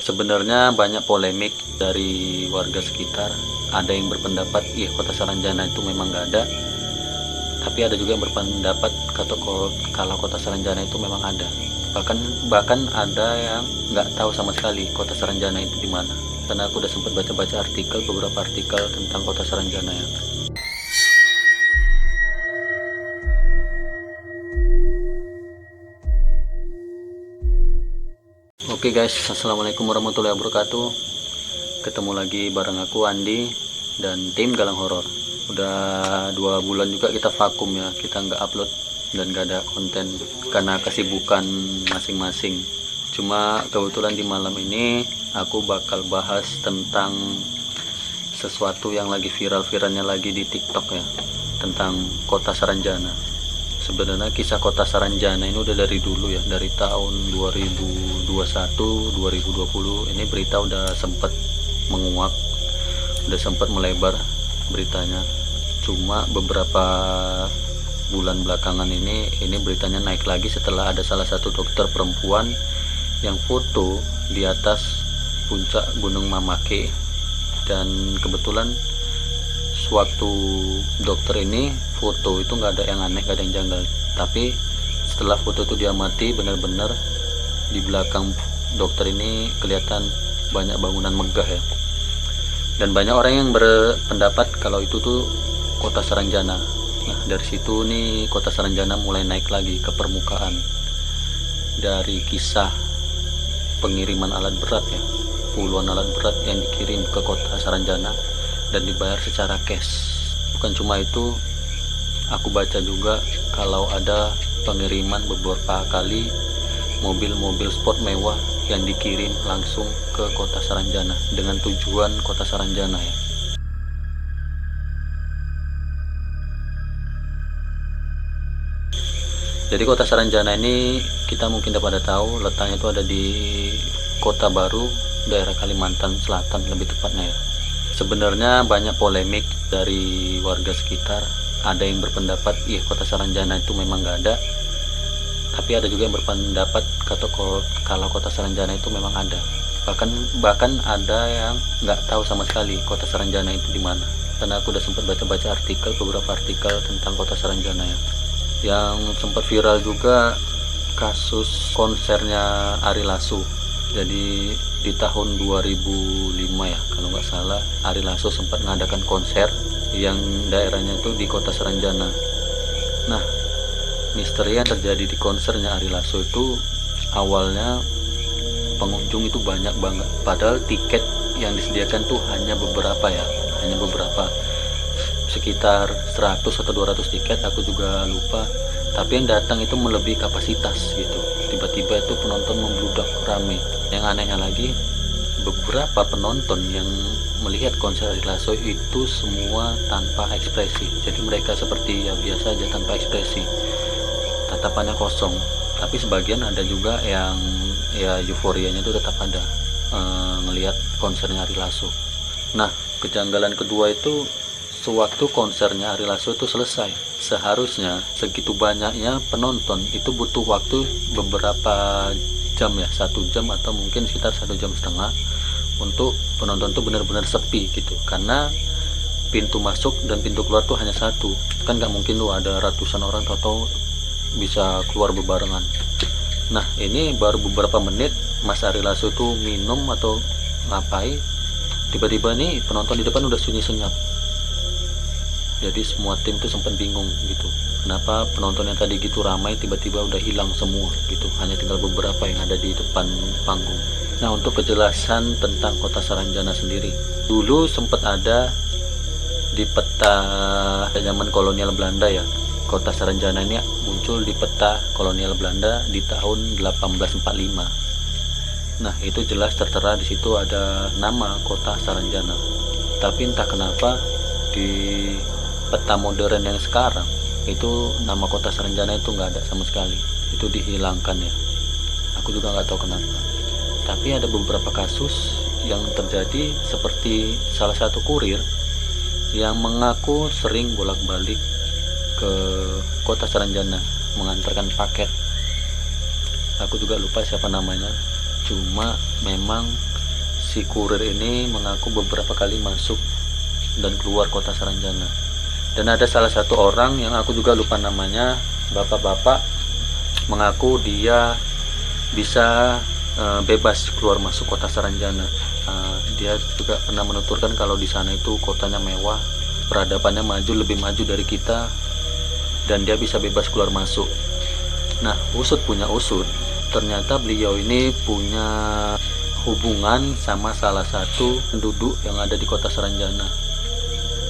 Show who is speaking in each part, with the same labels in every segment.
Speaker 1: Sebenarnya banyak polemik dari warga sekitar. Ada yang berpendapat, iya kota Saranjana itu memang nggak ada. Tapi ada juga yang berpendapat kalau kota Saranjana itu memang ada. Bahkan ada yang nggak tahu sama sekali kota Saranjana itu di mana. Karena aku udah sempat baca-baca beberapa artikel tentang kota Saranjana ya. Oke guys, assalamualaikum warahmatullahi wabarakatuh. Ketemu lagi bareng aku Andi dan tim Galang Horor. Udah 2 bulan juga kita vakum ya, kita nggak upload dan nggak ada konten karena kesibukan masing-masing. Cuma kebetulan di malam ini aku bakal bahas tentang sesuatu yang lagi viral-viralnya lagi di TikTok ya, tentang kota Saranjana. Sebenarnya kisah kota Saranjana ini udah dari dulu ya, dari tahun 2021, 2020 ini berita udah sempat menguak, udah sempat melebar beritanya. Cuma beberapa bulan belakangan ini beritanya naik lagi setelah ada salah satu dokter perempuan yang foto di atas puncak Gunung Mamake. Dan kebetulan sewaktu dokter ini foto itu nggak ada yang aneh, nggak ada yang janggal. Tapi setelah foto itu diamati, benar-benar di belakang dokter ini kelihatan banyak bangunan megah ya. Dan banyak orang yang berpendapat kalau itu tuh kota Saranjana. Nah dari situ nih kota Saranjana mulai naik lagi ke permukaan. Dari kisah pengiriman alat berat ya, puluhan alat berat yang dikirim ke kota Saranjana dan dibayar secara cash. Bukan cuma itu, aku baca juga kalau ada pengiriman beberapa kali mobil-mobil sport mewah yang dikirim langsung ke kota Saranjana dengan tujuan kota Saranjana ya. Jadi kota Saranjana ini kita mungkin udah pada tahu letaknya itu ada di Kota Baru, daerah Kalimantan Selatan lebih tepatnya ya. Sebenarnya banyak polemik dari warga sekitar. Ada yang berpendapat, iya kota Saranjana itu memang nggak ada. Tapi ada juga yang berpendapat kalau kota Saranjana itu memang ada. Bahkan ada yang nggak tahu sama sekali kota Saranjana itu di mana. Karena aku udah sempat baca-baca beberapa artikel tentang kota Saranjana ya. Yang sempat viral juga kasus konsernya Ari Lasso. Jadi di tahun 2005 ya kalau nggak salah, Ari Lasso sempat mengadakan konser yang daerahnya itu di kota Saranjana. Nah misteri yang terjadi di konsernya Ari Lasso itu awalnya pengunjung itu banyak banget, padahal tiket yang disediakan tuh hanya beberapa ya, sekitar 100 atau 200 tiket, aku juga lupa. Tapi yang datang itu melebihi kapasitas gitu. Tiba-tiba itu penonton membludak rame. Yang anehnya lagi, beberapa penonton yang melihat konser Ari Lasso itu semua tanpa ekspresi. Jadi mereka seperti ya biasa aja tanpa ekspresi, tatapannya kosong. Tapi sebagian ada juga yang ya euforianya itu tetap ada ngelihat konsernya Ari Lasso. Nah kejanggalan kedua itu sewaktu konsernya Ari Lasso itu selesai, seharusnya segitu banyaknya penonton itu butuh waktu beberapa jam ya, 1 jam atau mungkin sekitar 1,5 jam untuk penonton tuh benar-benar sepi gitu. Karena pintu masuk dan pintu keluar tuh hanya satu, kan nggak mungkin tuh ada ratusan orang atau bisa keluar bebarengan. Nah ini baru beberapa menit Mas Ari Lasso tuh minum atau ngapain, tiba-tiba nih penonton di depan udah sunyi senyap. Jadi semua tim tuh sempat bingung gitu, kenapa penonton yang tadi gitu ramai tiba-tiba udah hilang semua gitu, hanya tinggal beberapa yang ada di depan panggung. Nah untuk kejelasan tentang kota Saranjana sendiri, dulu sempat ada di peta zaman kolonial Belanda ya. Kota Saranjana ini muncul di peta kolonial Belanda di tahun 1845. Nah itu jelas tertera di situ ada nama kota Saranjana. Tapi entah kenapa di peta modern yang sekarang itu nama kota Saranjana itu nggak ada sama sekali, itu dihilangkan ya. Aku juga nggak tahu kenapa. Tapi ada beberapa kasus yang terjadi, seperti salah satu kurir yang mengaku sering bolak-balik ke kota Saranjana mengantarkan paket. Aku juga lupa siapa namanya, cuma memang si kurir ini mengaku beberapa kali masuk dan keluar kota Saranjana. Dan ada salah satu orang yang aku juga lupa namanya, bapak-bapak, mengaku dia bisa bebas keluar masuk kota Saranjana. Dia juga pernah menuturkan kalau di sana itu kotanya mewah, peradabannya maju, lebih maju dari kita, dan dia bisa bebas keluar masuk. Nah, usut punya usut, ternyata beliau ini punya hubungan sama salah satu penduduk yang ada di kota Saranjana,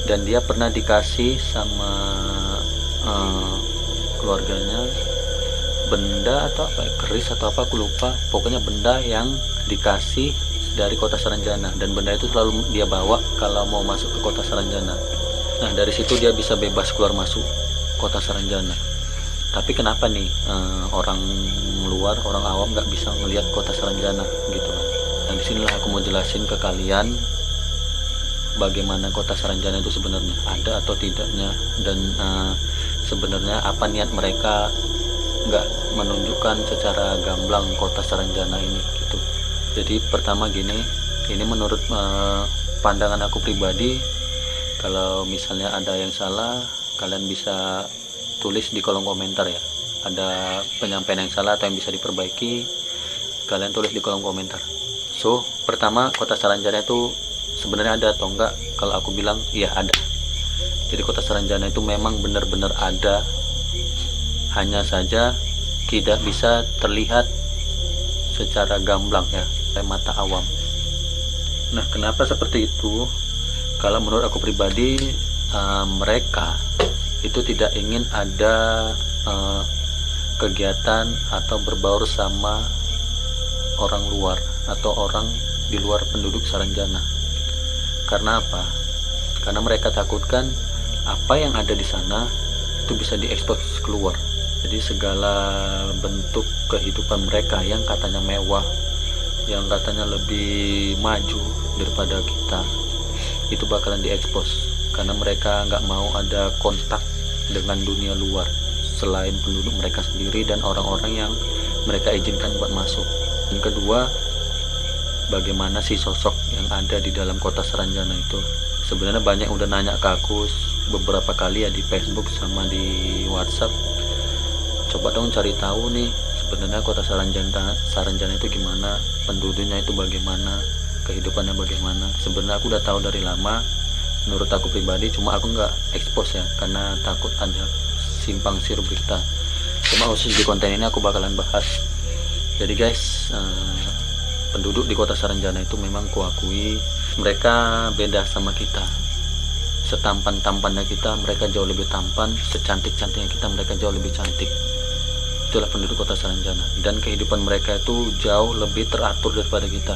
Speaker 1: dan dia pernah dikasih sama keluarganya benda atau apa, keris atau apa, aku lupa, pokoknya benda yang dikasih dari kota Saranjana, dan benda itu selalu dia bawa kalau mau masuk ke kota Saranjana. Nah, dari situ dia bisa bebas keluar masuk kota Saranjana. Tapi kenapa nih orang luar, orang awam nggak bisa melihat kota Saranjana gitu kan? Nah, disinilah aku mau jelasin ke kalian bagaimana kota Saranjana itu sebenarnya ada atau tidaknya, dan sebenarnya apa niat mereka nggak menunjukkan secara gamblang kota Saranjana ini gitu. Jadi pertama gini, ini menurut pandangan aku pribadi. Kalau misalnya ada yang salah, kalian bisa tulis di kolom komentar ya. Ada penyampaian yang salah atau yang bisa diperbaiki, kalian tulis di kolom komentar. So, pertama, kota Saranjana itu sebenarnya ada atau enggak? Kalau aku bilang iya ada. Jadi kota Saranjana itu memang benar-benar ada, hanya saja tidak bisa terlihat secara gamblang ya, oleh mata awam. Nah, kenapa seperti itu? Kalau menurut aku pribadi, mereka itu tidak ingin ada kegiatan atau berbaur sama orang luar atau orang di luar penduduk Saranjana. Karena apa? Karena mereka takutkan apa yang ada di sana itu bisa diekspos keluar. Jadi segala bentuk kehidupan mereka yang katanya mewah, yang katanya lebih maju daripada kita, itu bakalan diekspos. Karena mereka nggak mau ada kontak dengan dunia luar selain penduduk mereka sendiri dan orang-orang yang mereka izinkan buat masuk. Yang kedua, bagaimana sih sosok yang ada di dalam kota Saranjana itu? Sebenarnya banyak udah nanya ke aku beberapa kali ya, di Facebook sama di WhatsApp. Coba dong cari tahu nih sebenarnya kota Saranjana itu gimana, penduduknya itu bagaimana, kehidupannya bagaimana. Sebenarnya aku udah tahu dari lama, menurut aku pribadi, cuma aku nggak expose ya karena takut ada simpang siur berita. Cuma khusus di konten ini aku bakalan bahas. Jadi guys, penduduk di kota Saranjana itu memang kuakui mereka beda sama kita. Setampan-tampannya kita, mereka jauh lebih tampan. Secantik-cantiknya kita, mereka jauh lebih cantik. Itulah penduduk kota Saranjana. Dan kehidupan mereka itu jauh lebih teratur daripada kita.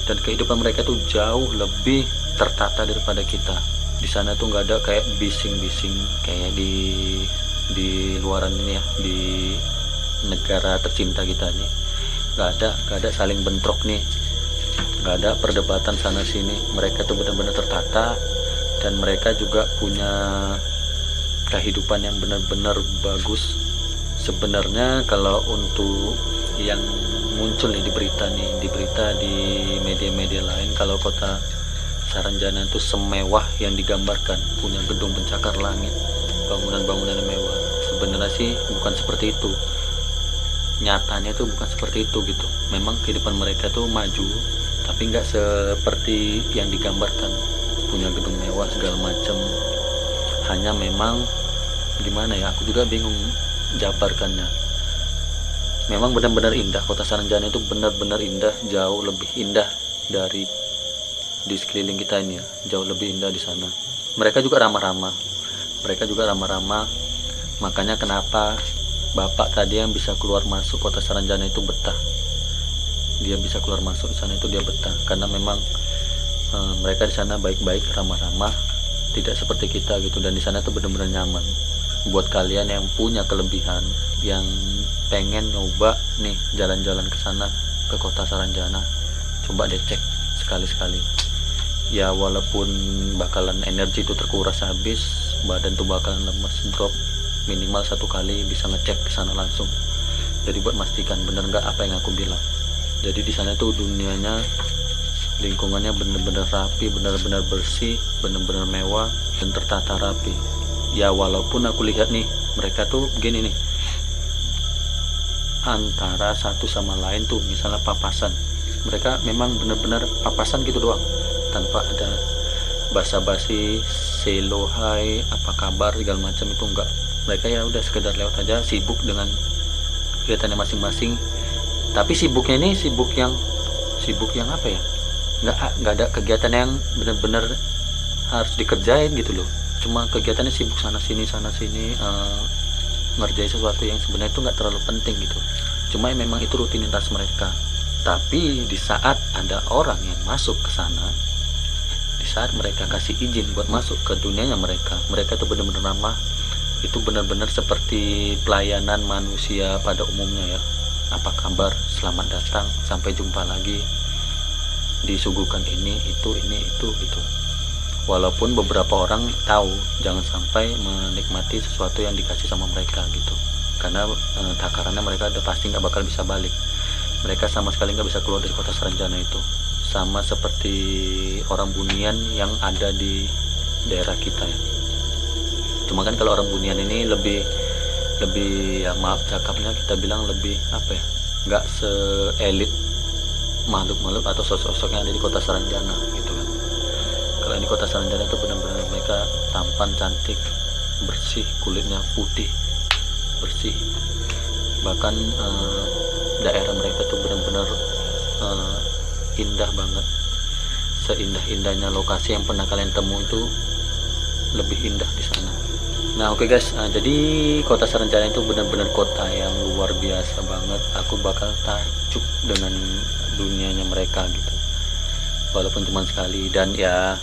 Speaker 1: Dan kehidupan mereka itu jauh lebih tertata daripada kita. Di sana tuh nggak ada kayak bising-bising kayak di luaran ini ya, di negara tercinta kita nih. Nggak ada saling bentrok nih, nggak ada perdebatan sana sini. Mereka tuh benar-benar tertata, dan mereka juga punya kehidupan yang benar-benar bagus. Sebenarnya kalau untuk yang muncul nih di berita di media-media lain, kalau kota Saranjana itu semewah yang digambarkan, punya gedung pencakar langit, bangunan-bangunan mewah. Sebenarnya sih bukan seperti itu. Nyatanya itu bukan seperti itu gitu. Memang kehidupan mereka tuh maju, tapi nggak seperti yang digambarkan, punya gedung mewah segala macam. Hanya memang gimana ya, aku juga bingung jabarkannya. Memang benar-benar indah, kota Saranjana itu benar-benar indah, jauh lebih indah dari di sekeliling kita ini ya, jauh lebih indah di sana. Mereka juga ramah-ramah, makanya kenapa bapak tadi yang bisa keluar masuk kota Saranjana itu betah. Dia bisa keluar masuk di sana itu dia betah, karena memang mereka di sana baik-baik, ramah-ramah, tidak seperti kita gitu. Dan di sana tuh benar-benar nyaman. Buat kalian yang punya kelebihan, yang pengen nyoba nih jalan-jalan ke sana, ke kota Saranjana, coba deh cek sekali-sekali. Ya walaupun bakalan energi itu terkuras habis, badan tuh bakalan lemas, drop, minimal 1 kali bisa ngecek ke sana langsung. Jadi buat memastikan bener nggak apa yang aku bilang. Jadi di sana tuh dunianya Lingkungannya benar-benar rapi, benar-benar bersih, benar-benar mewah dan tertata rapi. Ya walaupun aku lihat nih mereka tuh begini nih, antara satu sama lain tuh misalnya papasan, mereka memang benar-benar papasan gitu doang, tanpa ada basa-basi, hello, hai, apa kabar segala macam, itu enggak. Mereka ya udah sekedar lewat aja, sibuk dengan kegiatannya masing-masing. Tapi sibuknya ini sibuk yang apa ya, nggak ada kegiatan yang benar-benar harus dikerjain gitu loh. Cuma kegiatannya sibuk sana sini ngerjain sesuatu yang sebenarnya itu nggak terlalu penting gitu. Cuma memang itu rutinitas mereka. Tapi di saat ada orang yang masuk ke sana, di saat mereka kasih izin buat masuk ke dunianya mereka itu benar-benar ramah. Itu benar-benar seperti pelayanan manusia pada umumnya ya. Apa kabar, selamat datang, sampai jumpa lagi, disuguhkan ini itu gitu. Walaupun beberapa orang tahu jangan sampai menikmati sesuatu yang dikasih sama mereka gitu, karena takarannya mereka udah pasti nggak bakal bisa balik. Mereka sama sekali nggak bisa keluar dari kota Saranjana itu, sama seperti orang Bunian yang ada di daerah kita ya. Cuma kan kalau orang Bunian ini lebih ya, maaf cakapnya, kita bilang lebih apa ya, nggak se-elit makhluk-makhluk atau sosok-sosok yang ada di kota Saranjana gitu kan. Kalau di kota Saranjana itu benar-benar mereka tampan, cantik, bersih, kulitnya putih, bersih. Bahkan daerah mereka tuh benar-benar indah banget. Seindah-indahnya lokasi yang pernah kalian temui itu lebih indah di sana. Nah oke guys, jadi kota Saranjana itu benar-benar kota yang luar biasa banget. Aku bakal takjub dengan dunianya mereka gitu, walaupun cuma sekali. Dan ya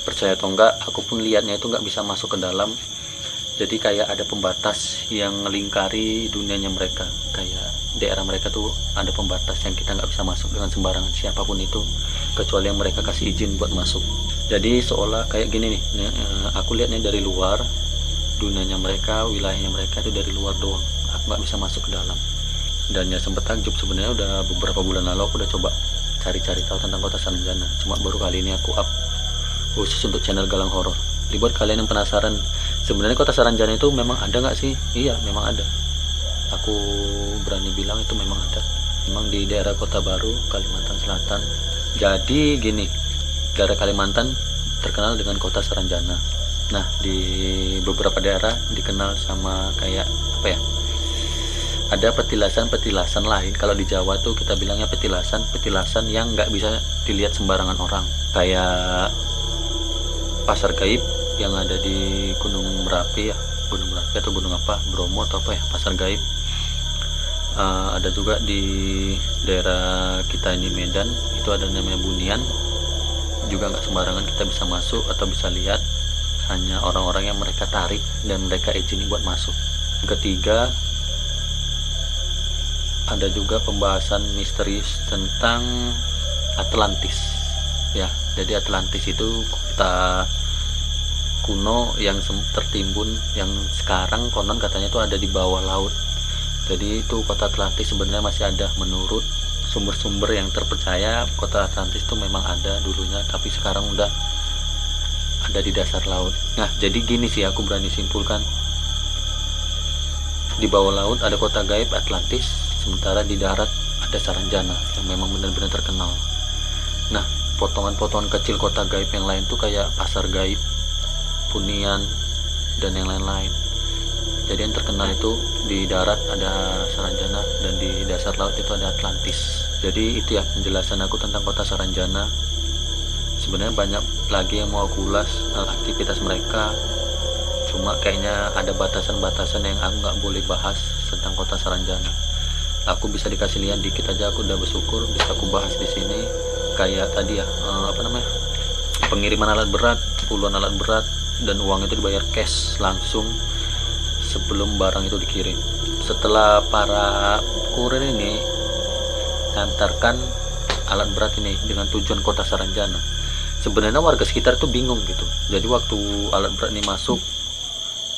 Speaker 1: percaya atau enggak, aku pun lihatnya itu nggak bisa masuk ke dalam. Jadi kayak ada pembatas yang melingkari dunianya mereka, kayak daerah mereka tuh ada pembatas yang kita nggak bisa masuk dengan sembarangan siapapun itu, kecuali yang mereka kasih izin buat masuk. Jadi seolah kayak gini nih, aku lihatnya dari luar, dunianya mereka, wilayahnya mereka itu dari luar doang, aku nggak bisa masuk ke dalam. Dan ya sempet takjub, sebenarnya udah beberapa bulan lalu aku udah coba cari-cari tahu tentang kota Saranjana, cuma baru kali ini aku up khusus untuk channel Galang Horor. Jadi buat kalian yang penasaran, sebenarnya kota Saranjana itu memang ada nggak sih? Iya, memang ada. Aku berani bilang itu memang ada. Memang di daerah Kota Baru, Kalimantan Selatan. Jadi gini, daerah Kalimantan terkenal dengan kota Saranjana. Nah, di beberapa daerah dikenal sama kayak apa ya, ada petilasan-petilasan lain. Kalau di Jawa tuh kita bilangnya petilasan yang nggak bisa dilihat sembarangan orang, kayak pasar gaib yang ada di Gunung Merapi ya, Gunung Merapi atau gunung apa, Bromo atau apa ya, pasar gaib. Ada juga di daerah kita ini Medan, itu ada namanya Bunian, juga nggak sembarangan kita bisa masuk atau bisa lihat, hanya orang-orang yang mereka tarik dan mereka izini buat masuk. Ketiga, ada juga pembahasan misterius tentang Atlantis ya. Jadi Atlantis itu kota kuno yang tertimbun, yang sekarang konon katanya itu ada di bawah laut. Jadi itu kota Atlantis sebenarnya masih ada. Menurut sumber-sumber yang terpercaya, kota Atlantis itu memang ada dulunya, tapi sekarang udah ada di dasar laut. Nah jadi gini sih, aku berani simpulkan, di bawah laut ada kota gaib Atlantis, sementara di darat ada Saranjana yang memang benar-benar terkenal. Nah potongan-potongan kecil kota gaib yang lain tuh kayak pasar gaib, Bunian, dan yang lain-lain. Jadi yang terkenal itu di darat ada Saranjana dan di dasar laut itu ada Atlantis. Jadi itu ya penjelasan aku tentang kota Saranjana. Sebenarnya banyak lagi yang mau aku ulas aktivitas mereka, cuma kayaknya ada batasan-batasan yang aku nggak boleh bahas tentang kota Saranjana. Aku bisa dikasih lihat dikit aja, aku udah bersyukur bisa aku bahas di sini. Kayak tadi ya, pengiriman alat berat, puluhan alat berat, dan uang itu dibayar cash langsung sebelum barang itu dikirim. Setelah para kurir ini ngantarkan alat berat ini dengan tujuan kota Saranjana, sebenarnya warga sekitar itu bingung gitu. Jadi waktu alat berat ini masuk,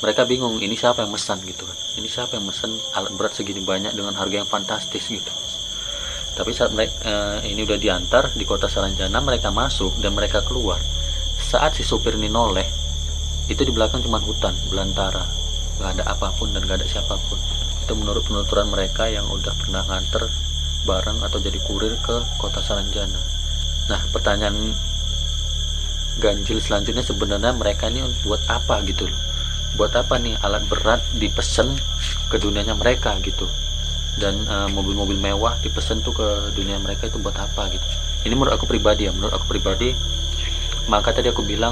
Speaker 1: mereka bingung, ini siapa yang mesan gitu kan, ini siapa yang mesan alat berat segini banyak dengan harga yang fantastis gitu. Tapi saat mereka ini udah diantar di kota Saranjana, mereka masuk dan mereka keluar. Saat si supir ini noleh, itu di belakang cuma hutan belantara, nggak ada apapun dan nggak ada siapapun. Itu menurut penuturan mereka yang udah pernah nganter barang atau jadi kurir ke kota Saranjana. Nah, pertanyaan ganjil selanjutnya, sebenarnya mereka ini buat apa gitu loh? Buat apa nih alat berat dipesen ke dunianya mereka gitu? Dan mobil-mobil mewah dipesan tuh ke dunia mereka, itu buat apa gitu. Ini menurut aku pribadi ya, maka tadi aku bilang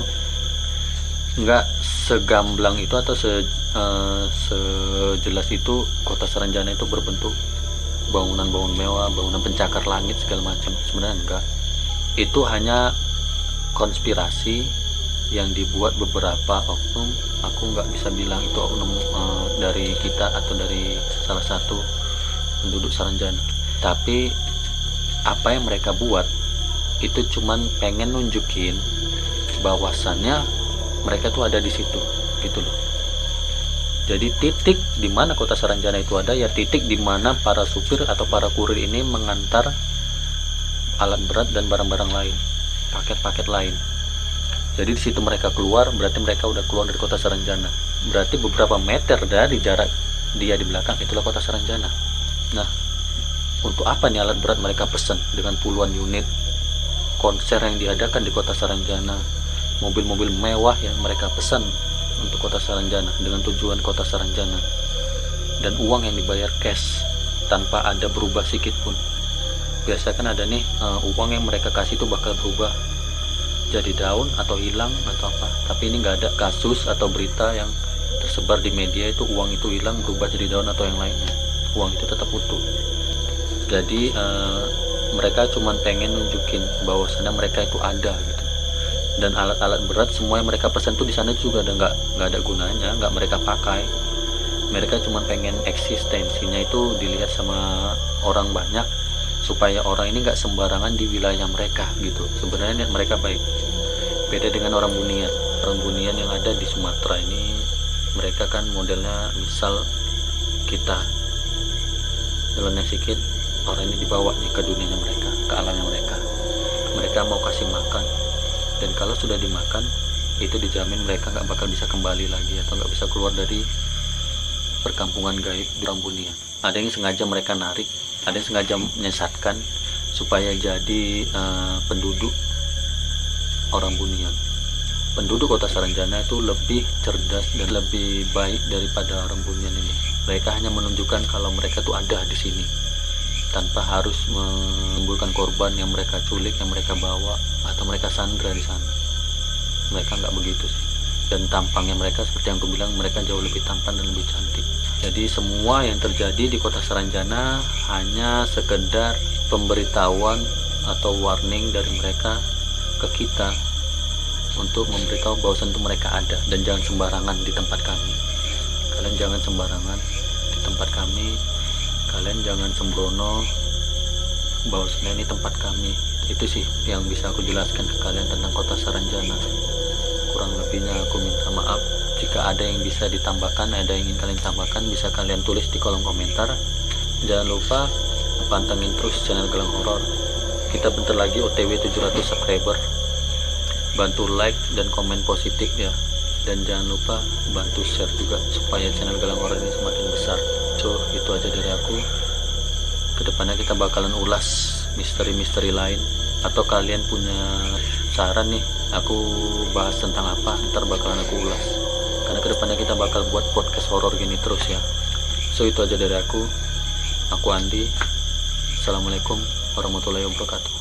Speaker 1: nggak segamblang itu atau sejelas itu kota Saranjana itu berbentuk bangunan-bangunan mewah, bangunan pencakar langit segala macam. Sebenarnya enggak, itu hanya konspirasi yang dibuat beberapa oknum. Aku nggak bisa bilang itu oknum dari kita atau dari salah satu penduduk Saranjana, tapi apa yang mereka buat itu cuman pengen nunjukin bahwasannya mereka tuh ada di situ gitu loh. Jadi titik di mana kota Saranjana itu ada, ya titik di mana para supir atau para kurir ini mengantar alat berat dan barang-barang lain, paket-paket lain. Jadi di situ mereka keluar, berarti mereka udah keluar dari kota Saranjana. Berarti beberapa meter dari jarak dia di belakang itulah kota Saranjana. Nah, untuk apa nih alat berat mereka pesan dengan puluhan unit, konser yang diadakan di kota Saranjana, mobil-mobil mewah yang mereka pesan untuk kota Saranjana dengan tujuan kota Saranjana, dan uang yang dibayar cash tanpa ada berubah sedikit pun. Biasa kan ada nih uang yang mereka kasih itu bakal berubah jadi daun atau hilang atau apa, tapi ini nggak ada kasus atau berita yang tersebar di media itu uang itu hilang berubah jadi daun atau yang lainnya. Uang itu tetap utuh. Jadi mereka cuma pengen nunjukin bahwasannya mereka itu ada gitu. Dan alat-alat berat semua yang mereka pesan tuh di sana juga nggak ada gunanya, nggak mereka pakai. Mereka cuma pengen eksistensinya itu dilihat sama orang banyak, supaya orang ini nggak sembarangan di wilayah mereka gitu. Sebenarnya niat mereka baik. Beda dengan orang Bunian yang ada di Sumatera ini, mereka kan modelnya misal kita nyeleneh sedikit, orang ini dibawa nih ke dunianya mereka, ke alamnya mereka mau kasih makan, dan kalau sudah dimakan itu dijamin mereka nggak bakal bisa kembali lagi atau nggak bisa keluar dari perkampungan gaib di orang Bunian. Ada yang sengaja mereka narik, ada yang sengaja menyesatkan supaya jadi penduduk orang Bunian. Penduduk kota Saranjana itu lebih cerdas dan lebih baik daripada orang Bunian ini. Mereka hanya menunjukkan kalau mereka tuh ada di sini tanpa harus menimbulkan korban yang mereka culik, yang mereka bawa atau mereka sandra di sana. Mereka nggak begitu sih. Dan tampangnya mereka seperti yang aku bilang, mereka jauh lebih tampan dan lebih cantik. Jadi semua yang terjadi di kota Saranjana hanya sekedar pemberitahuan atau warning dari mereka ke kita untuk memberitahu bahwasan itu mereka ada, dan jangan sembarangan di tempat kami. Kalian jangan sembarangan di tempat kami, kalian jangan sembrono bahwasanya ini tempat kami. Itu sih yang bisa aku jelaskan ke kalian tentang kota Saranjana. Kurang lebihnya aku minta maaf. Jika ada yang bisa ditambahkan, ada yang ingin kalian tambahkan, bisa kalian tulis di kolom komentar. Jangan lupa pantengin terus channel Galang Horor. Kita bentar lagi OTW 700 subscriber. Bantu like dan komen positif ya. Dan jangan lupa bantu share juga supaya channel Galang Horor ini semakin besar. So, itu aja dari aku. Kedepannya kita bakalan ulas misteri-misteri lain. Atau kalian punya saran nih, aku bahas tentang apa, ntar bakalan aku ulas. Karena kedepannya kita bakal buat podcast horor gini terus ya. So, itu aja dari aku. Aku Andi. Assalamualaikum warahmatullahi wabarakatuh.